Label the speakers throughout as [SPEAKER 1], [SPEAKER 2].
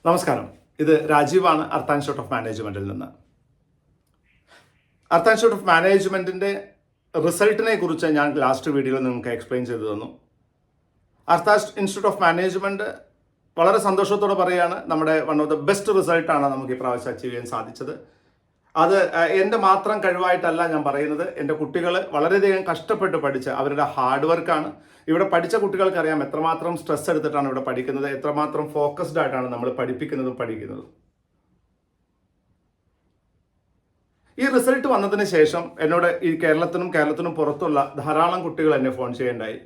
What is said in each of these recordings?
[SPEAKER 1] നമസ്കാരം. ഇത് രാജീവാണ്, അർത്ത് institute of മാനേജ്മെന്റിൽ നിന്ന്. അർത്ത് ഇൻസ്റ്റിറ്റ്യൂട്ട് ഓഫ് മാനേജ്മെന്റിന്റെ റിസൾട്ടിനെ കുറിച്ച് ഞാൻ ലാസ്റ്റ് വീഡിയോയിൽ നിങ്ങൾക്ക് എക്സ്പ്ലെയിൻ ചെയ്തു തന്നു. അർത്ത് ഇൻസ്റ്റിറ്റ്യൂട്ട് ഓഫ് മാനേജ്മെന്റ് വളരെ സന്തോഷത്തോടെ പറയുകയാണ്, നമ്മുടെ വൺ ഓഫ് ദ ബെസ്റ്റ് റിസൾട്ടാണ് നമുക്ക് ഈ പ്രാവശ്യം അച്ചീവ് ചെയ്യാൻ സാധിച്ചത്. അത് എൻ്റെ മാത്രം കഴിവായിട്ടല്ല ഞാൻ പറയുന്നത്. എൻ്റെ കുട്ടികൾ വളരെയധികം കഷ്ടപ്പെട്ട് പഠിച്ച് അവരുടെ ഹാർഡ് വർക്കാണ്. ഇവിടെ പഠിച്ച കുട്ടികൾക്കറിയാം എത്രമാത്രം സ്ട്രെസ് എടുത്തിട്ടാണ് ഇവിടെ പഠിക്കുന്നത്, എത്രമാത്രം ഫോക്കസ്ഡ് ആയിട്ടാണ് നമ്മൾ പഠിപ്പിക്കുന്നതും. ഈ റിസൾട്ട് വന്നതിന് ശേഷം എന്നോട് ഈ കേരളത്തിനും പുറത്തുള്ള ധാരാളം കുട്ടികൾ എന്നെ ഫോൺ ചെയ്യേണ്ടായി.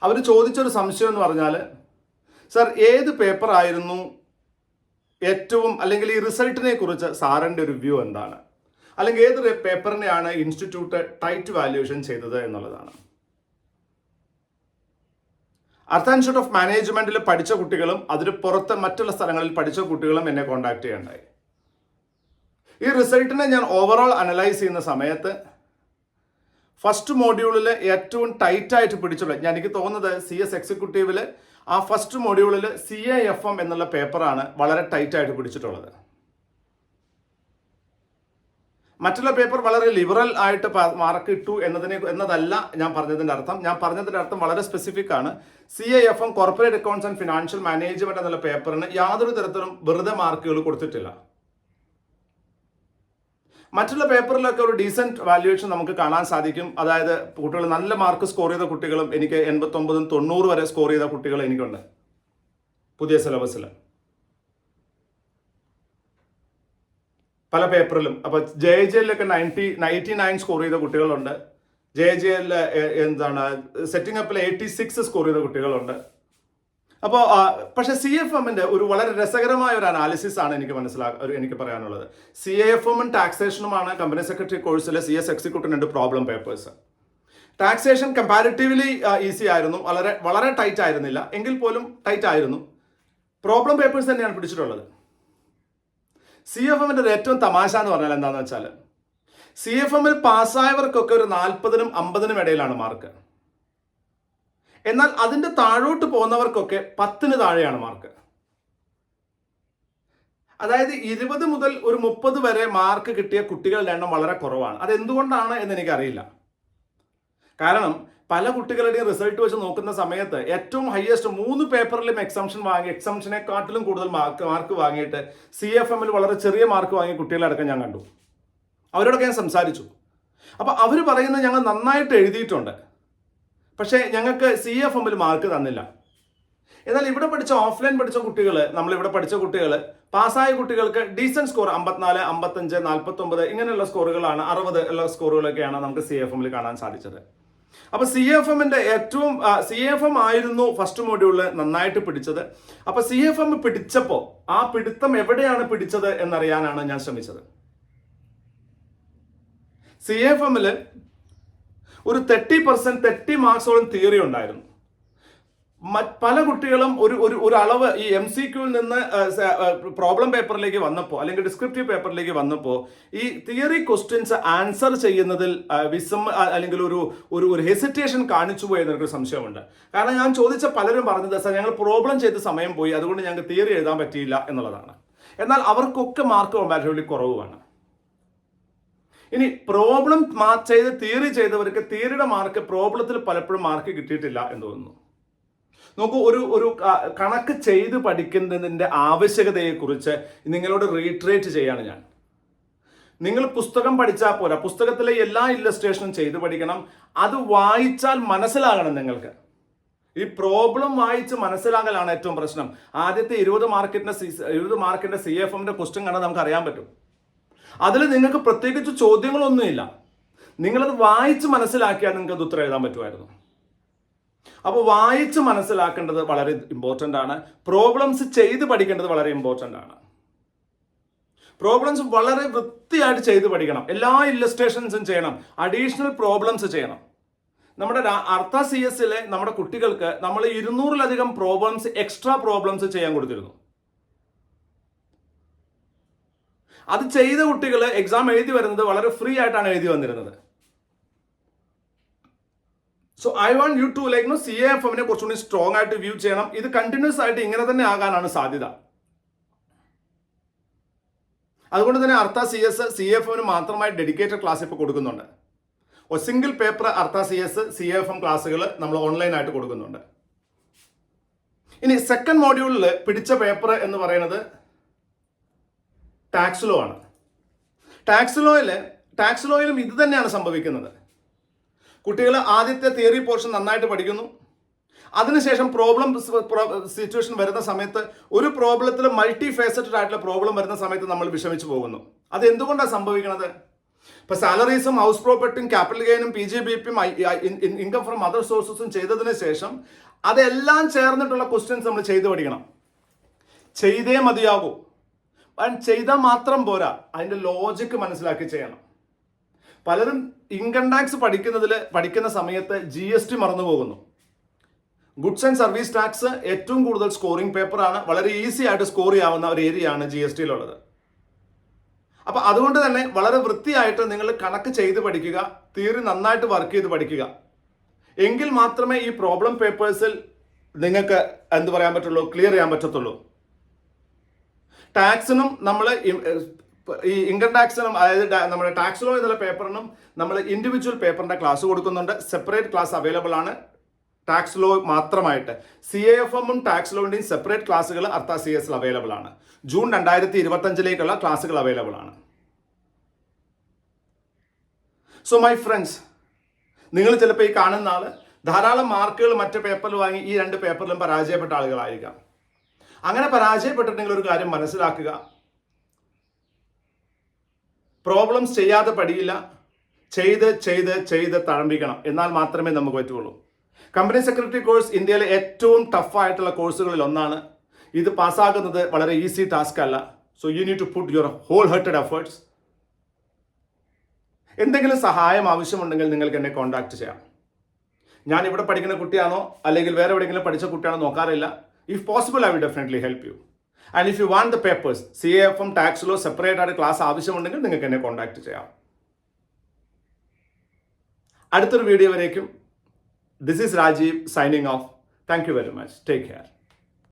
[SPEAKER 1] അവർ ചോദിച്ചൊരു സംശയം എന്ന് പറഞ്ഞാൽ, സർ ഏത് പേപ്പർ ആയിരുന്നു ഏറ്റവും, അല്ലെങ്കിൽ ഈ റിസൾട്ടിനെ കുറിച്ച് സാറിൻ്റെ ഒരു വ്യൂ എന്താണ്, അല്ലെങ്കിൽ ഏത് പേപ്പറിനെയാണ് ഇൻസ്റ്റിറ്റ്യൂട്ട് ടൈറ്റ് വാല്യുവേഷൻ ചെയ്തത് എന്നുള്ളതാണ്. അർത്ത് ഇൻസ്റ്റിറ്റ്യൂട്ട് ഓഫ് മാനേജ്മെന്റിൽ പഠിച്ച കുട്ടികളും അതിന് പുറത്ത് മറ്റുള്ള സ്ഥലങ്ങളിൽ പഠിച്ച കുട്ടികളും എന്നെ കോൺടാക്ട് ചെയ്യണ്ടായി. ഈ റിസൾട്ടിനെ ഞാൻ ഓവറോൾ അനലൈസ് ചെയ്യുന്ന സമയത്ത് ഫസ്റ്റ് മോഡ്യൂളിൽ ഏറ്റവും ടൈറ്റായിട്ട് പിടിച്ചുള്ള, എനിക്ക് തോന്നുന്നത് CS എക്സിക്യൂട്ടീവിൽ ആ ഫസ്റ്റ് മൊഡ്യൂളിൽ CAFM എന്നുള്ള പേപ്പറാണ് വളരെ ടൈറ്റായിട്ട് പിടിച്ചിട്ടുള്ളത്. മറ്റുള്ള പേപ്പർ വളരെ ലിബറൽ ആയിട്ട് മാർക്ക് ഇട്ടു എന്നതല്ല ഞാൻ പറഞ്ഞതിൻ്റെ അർത്ഥം. ഞാൻ പറഞ്ഞതിൻ്റെ അർത്ഥം വളരെ സ്പെസിഫിക് ആണ്. CAFM corporate accounts and financial management എന്നുള്ള പേപ്പറിന് യാതൊരു തരത്തിലും വെറുതെ മാർക്കുകൾ കൊടുത്തിട്ടില്ല. മറ്റുള്ള പേപ്പറിലൊക്കെ ഒരു ഡീസൻറ്റ് വാല്യുവേഷൻ നമുക്ക് കാണാൻ സാധിക്കും. അതായത് കുട്ടികൾ നല്ല മാർക്ക് സ്കോർ ചെയ്ത കുട്ടികളും, എനിക്ക് 89, 90 വരെ സ്കോർ ചെയ്ത കുട്ടികൾ എനിക്കുണ്ട് പുതിയ സിലബസിൽ പല പേപ്പറിലും. അപ്പോൾ JJLൊക്കെ 99 സ്കോർ ചെയ്ത കുട്ടികളുണ്ട്. JJL സെറ്റിംഗ് അപ്പിൽ 86 സ്കോർ ചെയ്ത കുട്ടികളുണ്ട്. അപ്പോൾ പക്ഷേ CFMന്റെ ഒരു വളരെ രസകരമായ ഒരു അനാലിസിസ് ആണ് എനിക്ക് പറയാനുള്ളത്. CAFM ടാക്സേഷനുമാണ് കമ്പനി സെക്രട്ടറി കോഴ്സിലെ CS executive 2 problem papers. Taxation comparatively easy ആയിരുന്നു, വളരെ ടൈറ്റ് ആയിരുന്നില്ല, എങ്കിൽ പോലും ടൈറ്റ് ആയിരുന്നു. പ്രോബ്ലം പേപ്പേഴ്സ് തന്നെയാണ് പിടിച്ചിട്ടുള്ളത്. CFMന്റെ ഒരു ഏറ്റവും തമാശ എന്ന് പറഞ്ഞാൽ എന്താണെന്ന് വെച്ചാൽ, CFMൽ പാസ്സായവർക്കൊക്കെ ഒരു 40നും 50നും ഇടയിലാണ് മാർക്ക്. എന്നാൽ അതിൻ്റെ താഴോട്ട് പോകുന്നവർക്കൊക്കെ 10ന് താഴെയാണ് മാർക്ക്. അതായത് 20 മുതൽ ഒരു 30 വരെ മാർക്ക് കിട്ടിയ കുട്ടികളുടെ എണ്ണം വളരെ കുറവാണ്. അതെന്തുകൊണ്ടാണ് എന്ന് എനിക്കറിയില്ല. കാരണം പല കുട്ടികളുടെയും റിസൾട്ട് വെച്ച് നോക്കുന്ന സമയത്ത് ഏറ്റവും ഹയസ്റ്റ് 3 പേപ്പറിലും എക്സംഷനെക്കാട്ടിലും കൂടുതൽ മാർക്ക് വാങ്ങിയിട്ട് CFMൽ വളരെ ചെറിയ മാർക്ക് വാങ്ങിയ കുട്ടികളടക്കം ഞാൻ കണ്ടു. അവരോടൊക്കെ ഞാൻ സംസാരിച്ചു. അപ്പോൾ അവർ പറയുന്നത്, ഞങ്ങൾ നന്നായിട്ട് എഴുതിയിട്ടുണ്ട്, പക്ഷേ ഞങ്ങൾക്ക് CFMൽ മാർക്ക് തന്നില്ല. എന്നാൽ ഇവിടെ പഠിച്ച ഓഫ്ലൈൻ പഠിച്ച കുട്ടികൾ, നമ്മളിവിടെ പഠിച്ച കുട്ടികൾ, പാസ്സായ കുട്ടികൾക്ക് ഡീസൻറ്റ് സ്കോർ 54, 55, 49 ഇങ്ങനെയുള്ള സ്കോറുകളാണ്, 60 ഉള്ള സ്കോറുകളൊക്കെയാണ് നമുക്ക് CFMൽ കാണാൻ സാധിച്ചത്. അപ്പോൾ CFM ആയിരുന്നു ഫസ്റ്റ് മൊഡ്യൂളിൽ നന്നായിട്ട് പിടിച്ചത്. അപ്പോൾ CFM പിടിച്ചപ്പോൾ ആ പിടുത്തം എവിടെയാണ് പിടിച്ചത് എന്നറിയാനാണ് ഞാൻ ശ്രമിച്ചത്. CFMൽ ഒരു 30% മാർക്സോളം തിയറി ഉണ്ടായിരുന്നു. പല കുട്ടികളും ഒരു അളവ് ഈ MCQവിൽ നിന്ന് പ്രോബ്ലം പേപ്പറിലേക്ക് വന്നപ്പോൾ, അല്ലെങ്കിൽ ഡിസ്ക്രിപ്റ്റീവ് പേപ്പറിലേക്ക് വന്നപ്പോൾ, ഈ തിയറി ക്വസ്റ്റ്യൻസ് ആൻസർ ചെയ്യുന്നതിൽ അല്ലെങ്കിൽ ഒരു ഹെസിറ്റേഷൻ കാണിച്ചു പോയി എന്നൊരു സംശയമുണ്ട്. കാരണം ഞാൻ ചോദിച്ച പലരും പറഞ്ഞത്, സാർ ഞങ്ങൾ പ്രോബ്ലം ചെയ്ത് സമയം പോയി, അതുകൊണ്ട് ഞങ്ങൾക്ക് തിയറി എഴുതാൻ പറ്റിയില്ല എന്നുള്ളതാണ്. എന്നാൽ അവർക്കൊക്കെ മാർക്ക് കമ്പാരിറ്റീവ്ലി കുറവാണ്. ഇനി പ്രോബ്ലം ചെയ്ത് തിയറി ചെയ്തവർക്ക് തിയറിയുടെ മാർക്ക് പ്രോബ്ലത്തിൽ പലപ്പോഴും മാർക്ക് കിട്ടിയിട്ടില്ല എന്ന് തോന്നുന്നു. നോക്കൂ, ഒരു കണക്ക് ചെയ്ത് പഠിക്കുന്നതിൻ്റെ ആവശ്യകതയെക്കുറിച്ച് നിങ്ങളോട് റീട്രേറ്റ് ചെയ്യാണ് ഞാൻ. നിങ്ങൾ പുസ്തകം പഠിച്ചാൽ പോരാ, പുസ്തകത്തിലെ എല്ലാ ഇല്ലസ്ട്രേഷനും ചെയ്ത് പഠിക്കണം. അത് വായിച്ചാൽ മനസ്സിലാകണം നിങ്ങൾക്ക്. ഈ പ്രോബ്ലം വായിച്ച് മനസ്സിലാകലാണ് ഏറ്റവും പ്രശ്നം. ആദ്യത്തെ 20 മാർക്കിന്റെ CFMന്റെ ക്വസ്റ്റ്യൻ കണ്ടാൽ നമുക്ക് അറിയാൻ പറ്റും. അതിൽ നിങ്ങൾക്ക് പ്രത്യേകിച്ച് ചോദ്യങ്ങളൊന്നുമില്ല. നിങ്ങളത് വായിച്ച് മനസ്സിലാക്കിയാൽ നിങ്ങൾക്ക് അത് ഉത്തരം എഴുതാൻ പറ്റുമായിരുന്നു. അപ്പോൾ വായിച്ച് മനസ്സിലാക്കേണ്ടത് വളരെ ഇമ്പോർട്ടൻ്റ് ആണ്. പ്രോബ്ലംസ് ചെയ്ത് പഠിക്കേണ്ടത് വളരെ ഇമ്പോർട്ടൻ്റ് ആണ്. പ്രോബ്ലംസ് വളരെ വൃത്തിയായിട്ട് ചെയ്ത് പഠിക്കണം. എല്ലാ ഇല്ലസ്ട്രേഷൻസും ചെയ്യണം. അഡീഷണൽ പ്രോബ്ലംസ് ചെയ്യണം. നമ്മുടെ അർത്ത CSലെ നമ്മുടെ കുട്ടികൾക്ക് നമ്മൾ 200-ലധികം പ്രോബ്ലംസ്, എക്സ്ട്രാ പ്രോബ്ലംസ് ചെയ്യാൻ കൊടുത്തിരുന്നു. അത് ചെയ്ത കുട്ടികൾ എക്സാം എഴുതി വരുന്നത് വളരെ ഫ്രീ ആയിട്ടാണ് എഴുതി വന്നിരുന്നത്. So I want you to CAFMനെ കുറച്ചുകൂടി സ്ട്രോങ് ആയിട്ട് വ്യൂ ചെയ്യണം. ഇത് കണ്ടിന്യൂസ് ആയിട്ട് ഇങ്ങനെ തന്നെ ആകാനാണ് സാധ്യത. അതുകൊണ്ട് തന്നെ അർത്ഥ സി എസ് സി എഫ് എമ്മിന് മാത്രമായി ഡെഡിക്കേറ്റഡ് ക്ലാസ് ഇപ്പോൾ കൊടുക്കുന്നുണ്ട്. ഒരു സിംഗിൾ പേപ്പർ അർത്ഥ C S C F M ക്ലാസ്സുകൾ നമ്മൾ ഓൺലൈനായിട്ട് കൊടുക്കുന്നുണ്ട്. ഇനി സെക്കൻഡ് മോഡ്യൂളിൽ പിടിച്ച പേപ്പർ എന്ന് പറയുന്നത് ടാക്സ് ലോ ആണ്. ടാക്സ് ലോയിലും ഇത് തന്നെയാണ് സംഭവിക്കുന്നത്. കുട്ടികൾ ആദ്യത്തെ തിയറി പോർഷൻ നന്നായിട്ട് പഠിക്കുന്നു. അതിനുശേഷം പ്രോബ്ലം സിറ്റുവേഷൻ വരുന്ന സമയത്ത് ഒരു പ്രോബ്ലത്തിൽ മൾട്ടി ഫേസറ്റഡ് ആയിട്ടുള്ള പ്രോബ്ലം വരുന്ന സമയത്ത് നമ്മൾ വിഷമിച്ചു പോകുന്നു. അത് എന്തുകൊണ്ടാണ് സംഭവിക്കുന്നത്? ഇപ്പൊ സാലറീസും ഹൗസ് പ്രോപ്പർട്ടിയും ക്യാപിറ്റൽ ഗെയിനും PGBP ഇൻകം ഫ്രം അതർ സോഴ്സസും ചെയ്തതിന് ശേഷം അതെല്ലാം ചേർന്നിട്ടുള്ള ക്വസ്റ്റ്യൻസ് നമ്മൾ ചെയ്ത് പഠിക്കണം. ചെയ്തേ മതിയാകൂ. ചെയ്താൽ മാത്രം പോരാ, അതിന്റെ ലോജിക്ക് മനസ്സിലാക്കി ചെയ്യണം. പലരും ഇൻകം ടാക്സ് പഠിക്കുന്ന സമയത്ത് GST മറന്നു പോകുന്നു. ഗുഡ്സ് ആൻഡ് സർവീസ് ടാക്സ് ഏറ്റവും കൂടുതൽ സ്കോറിംഗ് പേപ്പറാണ്. വളരെ ഈസി ആയിട്ട് സ്കോർ ചെയ്യാവുന്ന ഒരു ഏരിയയാണ് GSTയിലുള്ളത്. അപ്പൊ അതുകൊണ്ട് തന്നെ വളരെ വൃത്തിയായിട്ട് നിങ്ങൾ കണക്ക് ചെയ്ത് പഠിക്കുക, തിയറി നന്നായിട്ട് വർക്ക് ചെയ്ത് പഠിക്കുക. എങ്കിൽ മാത്രമേ ഈ പ്രോബ്ലം പേപ്പേഴ്സിൽ നിങ്ങൾക്ക് എന്ത് പറയാൻ പറ്റുള്ളൂ, ക്ലിയർ ചെയ്യാൻ പറ്റത്തുള്ളൂ. ടാക്സിനും നമ്മൾ ഈ ഇൻകം ടാക്സിനും, അതായത് നമ്മുടെ ടാക്സ് ലോ എന്നുള്ള പേപ്പറിനും നമ്മൾ ഇൻഡിവിജ്വൽ പേപ്പറിന്റെ ക്ലാസ് കൊടുക്കുന്നുണ്ട്. സെപ്പറേറ്റ് ക്ലാസ് അവൈലബിൾ ആണ് ടാക്സ് ലോ മാത്രമായിട്ട്. CAFM ടാക്സ് ലോന്റെയും സെപ്പറേറ്റ് ക്ലാസ്സുകൾ അർത്ഥ CS അവൈലബിൾ ആണ്. ജൂൺ 2025 ക്ലാസ്സുകൾ അവൈലബിൾ ആണ്. സോ മൈ ഫ്രണ്ട്സ്, നിങ്ങൾ ചിലപ്പോൾ ഈ കാണുന്ന ആള് ധാരാളം മാർക്കുകൾ മറ്റു പേപ്പറിൽ വാങ്ങി ഈ 2 പേപ്പറിലും പരാജയപ്പെട്ട ആളുകളായിരിക്കാം. അങ്ങനെ പരാജയപ്പെട്ടിട്ടുണ്ടെങ്കിൽ ഒരു കാര്യം മനസ്സിലാക്കുക, പ്രോബ്ലംസ് ചെയ്യാതെ പഠിയില്ല, ചെയ്ത് തഴമ്പിക്കണം. എന്നാൽ മാത്രമേ നമുക്ക് പറ്റുള്ളൂ. കമ്പനി സെക്രട്ടറി കോഴ്സ് ഇന്ത്യയിലെ ഏറ്റവും ടഫായിട്ടുള്ള കോഴ്സുകളിൽ ഒന്നാണ്. ഇത് പാസ്സാകുന്നത് വളരെ ഈസി ടാസ്ക് അല്ല. So you need to put your whole hearted efforts. എന്തെങ്കിലും സഹായം ആവശ്യമുണ്ടെങ്കിൽ നിങ്ങൾക്ക് എന്നെ കോൺടാക്ട് ചെയ്യാം. ഞാൻ ഇവിടെ പഠിക്കുന്ന കുട്ടിയാണോ അല്ലെങ്കിൽ വേറെ എവിടെയെങ്കിലും പഠിച്ച കുട്ടിയാണോ നോക്കാറില്ല. If possible I will definitely help you. And if you want the papers, CAFM tax law separate ആയിട്ട് ക്ലാസ് ആവശ്യമുണ്ടെങ്കിൽ നിങ്ങൾക്ക് എന്നെ കോൺടാക്ട് ചെയ്യാം. അടുത്തൊരു വീഡിയോ വരേക്കും, this is Rajiv signing off. Thank you very much. Take care.